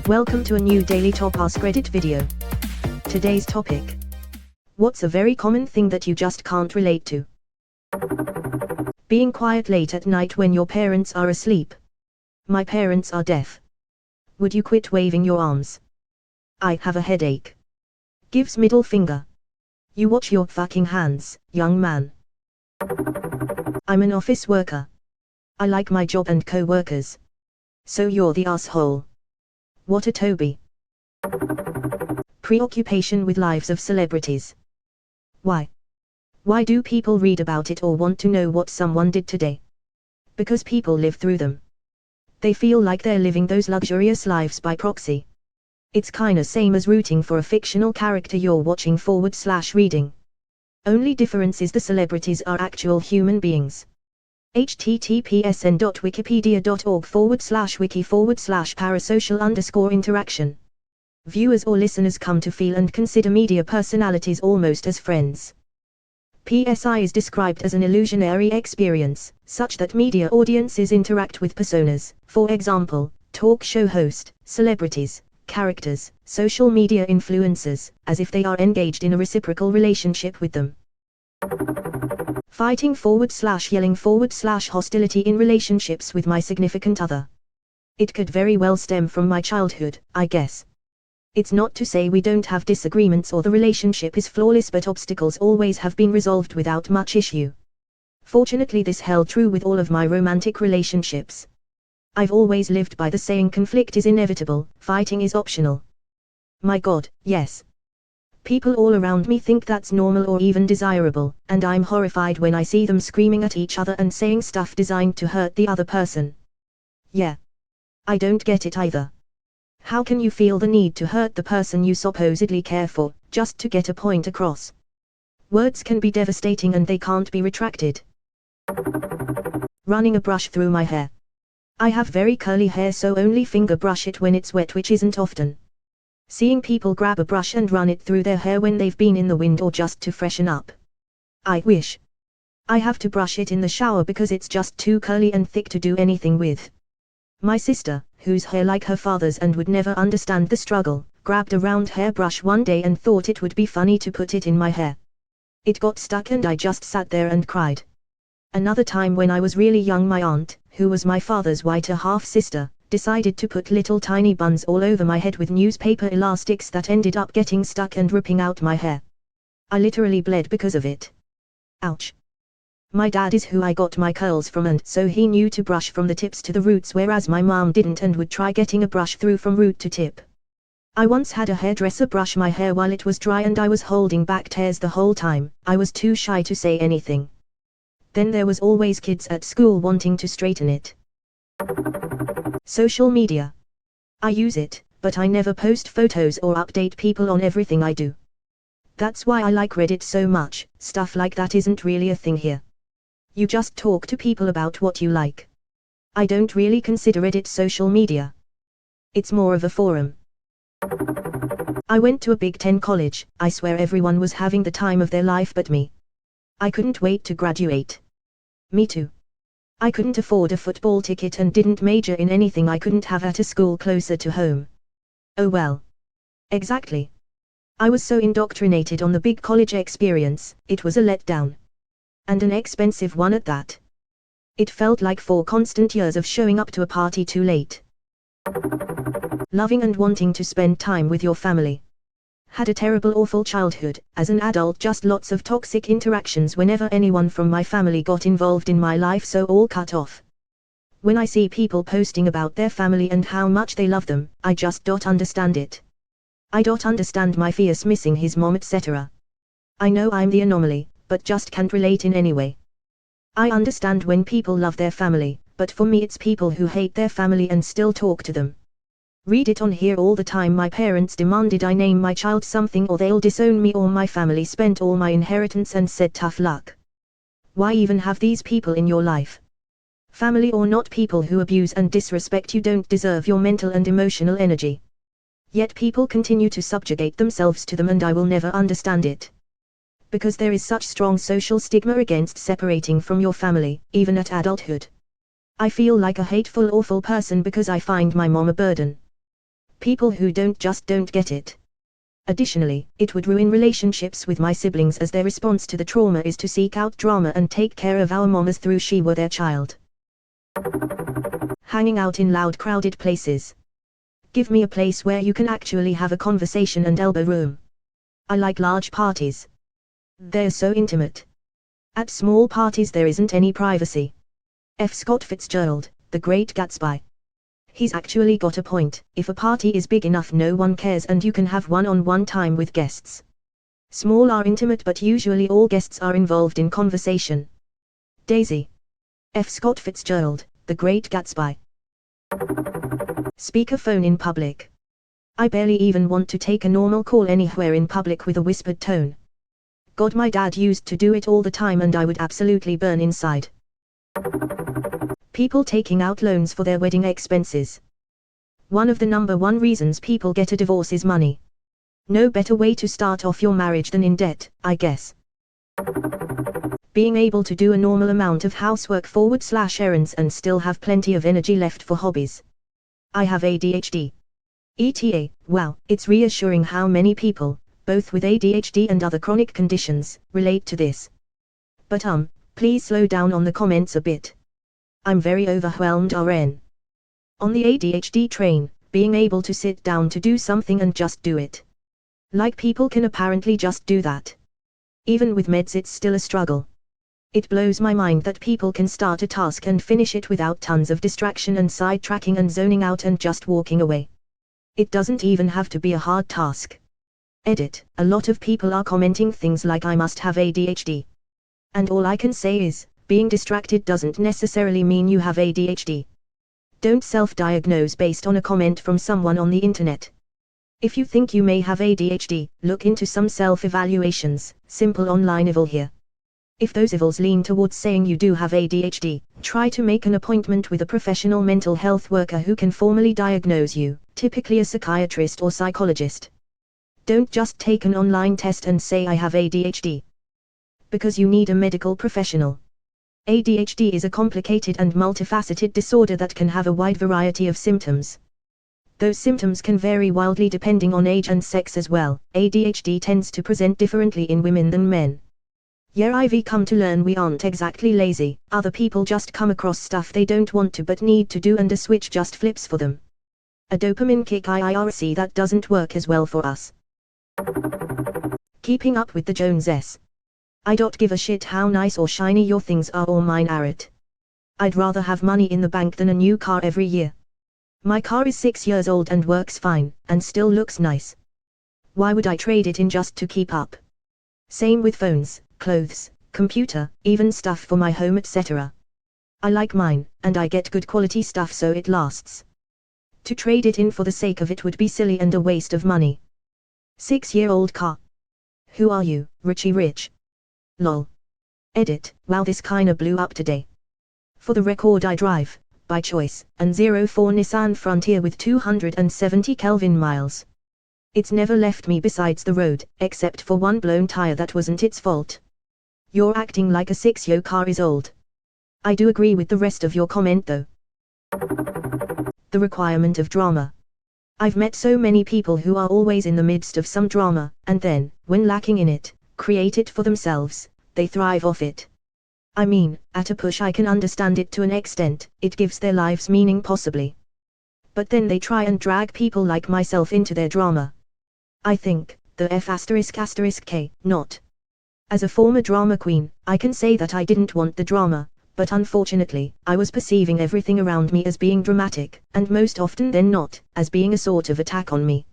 Welcome to a new daily top Askreddit video. Today's topic. What's a very common thing that you just can't relate to? Being quiet late at night when your parents are asleep. My parents are deaf. Would you quit waving your arms? I have a headache. Gives middle finger. You watch your fucking hands, young man. I'm an office worker. I like my job and co-workers. So you're the asshole. What a Toby. Preoccupation with lives of celebrities. Why? Why do people read about it or want to know what someone did today? Because people live through them. They feel like they're living those luxurious lives by proxy. It's kinda same as rooting for a fictional character you're watching / reading. Only difference is the celebrities are actual human beings. https://wiki/parasocial_interaction. Viewers or listeners come to feel and consider media personalities almost as friends. PSI is described as an illusionary experience, such that media audiences interact with personas, for example, talk show host, celebrities, characters, social media influencers, as if they are engaged in a reciprocal relationship with them. Fighting /yelling /hostility in relationships with my significant other. It could very well stem from my childhood, I guess. It's not to say we don't have disagreements or the relationship is flawless, but obstacles always have been resolved without much issue. Fortunately, this held true with all of my romantic relationships. I've always lived by the saying conflict is inevitable, fighting is optional. My God, yes. People all around me think that's normal or even desirable, and I'm horrified when I see them screaming at each other and saying stuff designed to hurt the other person. Yeah. I don't get it either. How can you feel the need to hurt the person you supposedly care for, just to get a point across? Words can be devastating and they can't be retracted. Running a brush through my hair. I have very curly hair, so only finger brush it when it's wet, which isn't often. Seeing people grab a brush and run it through their hair when they've been in the wind or just to freshen up. I wish. I have to brush it in the shower because it's just too curly and thick to do anything with. My sister, whose hair like her father's and would never understand the struggle, grabbed a round hairbrush one day and thought it would be funny to put it in my hair. It got stuck and I just sat there and cried. Another time when I was really young, my aunt, who was my father's whiter half-sister, decided to put little tiny buns all over my head with newspaper elastics that ended up getting stuck and ripping out my hair. I literally bled because of it. Ouch. My dad is who I got my curls from, and so he knew to brush from the tips to the roots, whereas my mom didn't and would try getting a brush through from root to tip. I once had a hairdresser brush my hair while it was dry and I was holding back tears the whole time. I was too shy to say anything. Then there was always kids at school wanting to straighten it. Social media. I use it, but I never post photos or update people on everything I do. That's why I like Reddit so much. Stuff like that isn't really a thing here. You just talk to people about what you like. I don't really consider it social media. It's more of a forum. I went to a Big Ten college. I swear everyone was having the time of their life but me. I couldn't wait to graduate. Me too. I couldn't afford a football ticket and didn't major in anything I couldn't have at a school closer to home. Oh well. Exactly. I was so indoctrinated on the big college experience, it was a letdown. And an expensive one at that. It felt like 4 constant years of showing up to a party too late. Loving and wanting to spend time with your family. Had a terrible, awful childhood. As an adult, just lots of toxic interactions whenever anyone from my family got involved in my life, so all cut off. When I see people posting about their family and how much they love them, I just don't understand it. I don't understand my fierce missing his mom, etc. I know I'm the anomaly, but just can't relate in any way. I understand when people love their family, but for me it's people who hate their family and still talk to them. Read it on here all the time. My parents demanded I name my child something or they'll disown me, or my family spent all my inheritance and said tough luck. Why even have these people in your life? Family or not, people who abuse and disrespect you don't deserve your mental and emotional energy. Yet people continue to subjugate themselves to them, and I will never understand it. Because there is such strong social stigma against separating from your family, even at adulthood. I feel like a hateful, awful person because I find my mom a burden. People who don't get it. Additionally, it would ruin relationships with my siblings as their response to the trauma is to seek out drama and take care of our mom as though she were their child. Hanging out in loud crowded places. Give me a place where you can actually have a conversation and elbow room. I like large parties. They're so intimate. At small parties there isn't any privacy. F. Scott Fitzgerald, The Great Gatsby. He's actually got a point. If a party is big enough no one cares and you can have one-on-one time with guests. Small are intimate but usually all guests are involved in conversation. Daisy. F. Scott Fitzgerald, The Great Gatsby. Speakerphone in public. I barely even want to take a normal call anywhere in public with a whispered tone. God, my dad used to do it all the time and I would absolutely burn inside. People taking out loans for their wedding expenses. One of the number one reasons people get a divorce is money. No better way to start off your marriage than in debt, I guess. Being able to do a normal amount of housework / errands and still have plenty of energy left for hobbies. I have ADHD. ETA, wow, it's reassuring how many people, both with ADHD and other chronic conditions, relate to this. But please slow down on the comments a bit. I'm very overwhelmed RN. On the ADHD train, being able to sit down to do something and just do it. Like people can apparently just do that. Even with meds it's still a struggle. It blows my mind that people can start a task and finish it without tons of distraction and sidetracking and zoning out and just walking away. It doesn't even have to be a hard task. Edit, a lot of people are commenting things like I must have ADHD. And all I can say is, being distracted doesn't necessarily mean you have ADHD. Don't self-diagnose based on a comment from someone on the internet. If you think you may have ADHD, look into some self-evaluations, simple online evil here. If those evils lean towards saying you do have ADHD, try to make an appointment with a professional mental health worker who can formally diagnose you, typically a psychiatrist or psychologist. Don't just take an online test and say I have ADHD. Because you need a medical professional. ADHD is a complicated and multifaceted disorder that can have a wide variety of symptoms. Those symptoms can vary wildly depending on age and sex as well. ADHD tends to present differently in women than men. Yeah, I've come to learn we aren't exactly lazy, other people just come across stuff they don't want to but need to do and a switch just flips for them. A dopamine kick IRC that doesn't work as well for us. Keeping up with the Joneses. I don't give a shit how nice or shiny your things are or mine aren't. I'd rather have money in the bank than a new car every year. My car is 6 years old and works fine, and still looks nice. Why would I trade it in just to keep up? Same with phones, clothes, computer, even stuff for my home etc. I like mine, and I get good quality stuff so it lasts. To trade it in for the sake of it would be silly and a waste of money. 6-year-old car. Who are you, Richie Rich? Lol. Edit, wow this kinda blew up today. For the record I drive, by choice, an 04 Nissan Frontier with 270 Kelvin miles. It's never left me besides the road, except for one blown tire that wasn't its fault. You're acting like a 6-year car is old. I do agree with the rest of your comment though. The requirement of drama. I've met so many people who are always in the midst of some drama, and then, when lacking in it, create it for themselves. They thrive off it. I mean, at a push I can understand it to an extent, it gives their lives meaning possibly. But then they try and drag people like myself into their drama. I think, the F***K, not. As a former drama queen, I can say that I didn't want the drama, but unfortunately, I was perceiving everything around me as being dramatic, and most often than not, as being a sort of attack on me.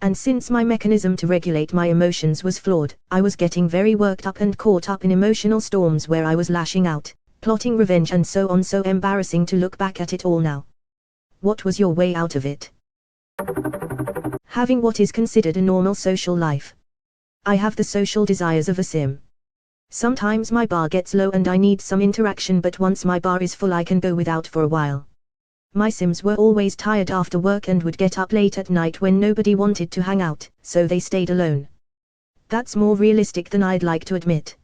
And since my mechanism to regulate my emotions was flawed, I was getting very worked up and caught up in emotional storms where I was lashing out, plotting revenge and so on. So embarrassing to look back at it all now. What was your way out of it? Having what is considered a normal social life. I have the social desires of a sim. Sometimes my bar gets low and I need some interaction, but once my bar is full I can go without for a while. My Sims were always tired after work and would get up late at night when nobody wanted to hang out, so they stayed alone. That's more realistic than I'd like to admit.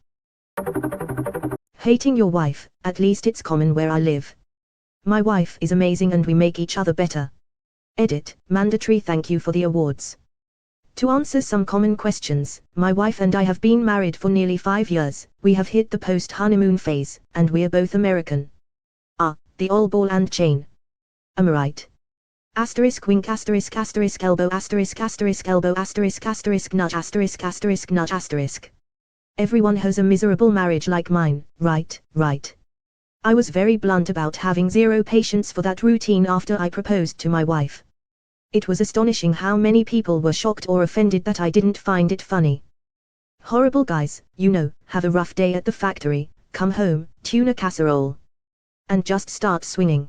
Hating your wife, at least it's common where I live. My wife is amazing and we make each other better. Edit, mandatory thank you for the awards. To answer some common questions, my wife and I have been married for nearly 5 years, we have hit the post-honeymoon phase, and we're both American. The all ball and chain. Am I right? Asterisk wink asterisk asterisk elbow asterisk elbow asterisk nudge asterisk. Everyone has a miserable marriage like mine, right? I was very blunt about having zero patience for that routine after I proposed to my wife. It was astonishing how many people were shocked or offended that I didn't find it funny. Horrible guys, have a rough day at the factory, come home, tuna casserole. And just start swinging.